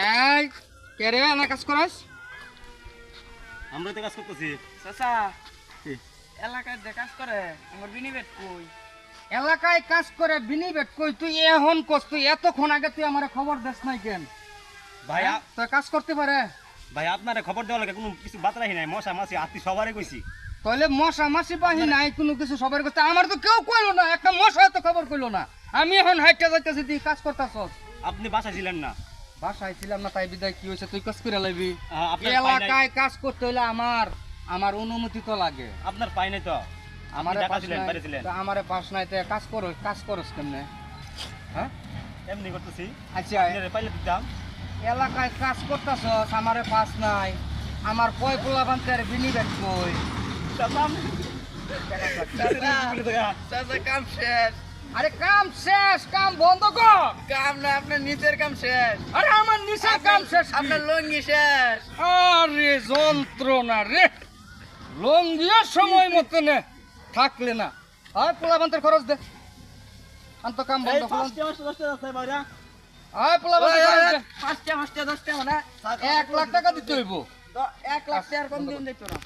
এই কে রে না কাজ করাস? আমরা তো কাজ করতেছি। চাচা এলাকায় যে কাজ করে আমার বিনিবেট কই? এলাকায় কাজ করে বিনিবেট কই? তুই এখন কস, তুই এতক্ষণ আগে তুই আমার খবর দেস নাই কেন? ভাই তুই কাজ করতে পারে? ভাই আপনারে খবর দেওয়া লাগে কোনো কিছু বাত রাখি নাই, মশা মাছি আত্মি সবারই কইছি। তাহলে মশা মাসি বাহি নাই কোনো কিছু সবার কথা আমার তো কেউ কইলো না, একটা মশা তো খবর কইলো না। আমি এখন হাইটা যাইতেছি, তুই কাজ করতেছস। আপনি বাসা ছিলেন না? বাসায় ছিলাম না, তাই বিদায় কি হয়েছে তুই কাজ করে লাইবি? আপনার পাই নাই। এলাকায় কাজ করতে হইলে আমার অনুমতি তো লাগে। আপনার পাই নাই তো? আমার আপনি ঢাকা ছিলেন, বাইরে ছিলেন? আমারে পাস নাই তে কাজ করস কেমনে? হ্যাঁ এমনি করতেছি। আচ্ছা, আপনারে পাইলে দিতাম। এলাকায় কাজ করতেছস, আমারে পাস নাই, আমার কয় পোলা বান্তের বিনিবেট কই? চাচা কাম শেষ। আরে কাম শেষ, কাম বন্ধ কর। কাম না, আপনার নিচের কাম শেষ। আরে আমার নিচের কাম শেষ কি? আপনার লঙ্গি শেষ। আরে যন্ত্রণা রে, লঙ্গিও সময় মতো নে থাকলে না। আর পোলা বান্তের খরচ দে, আন্ত কাম এই বন্ধ কর। 5টা আছে ভাইরা। আয় পোলা বান্তের খরচ দে। 5টা 10টা মানে 1 লাখ টাকা দিতে হইব। 1 লাখ টাকার কম দিন দিত না।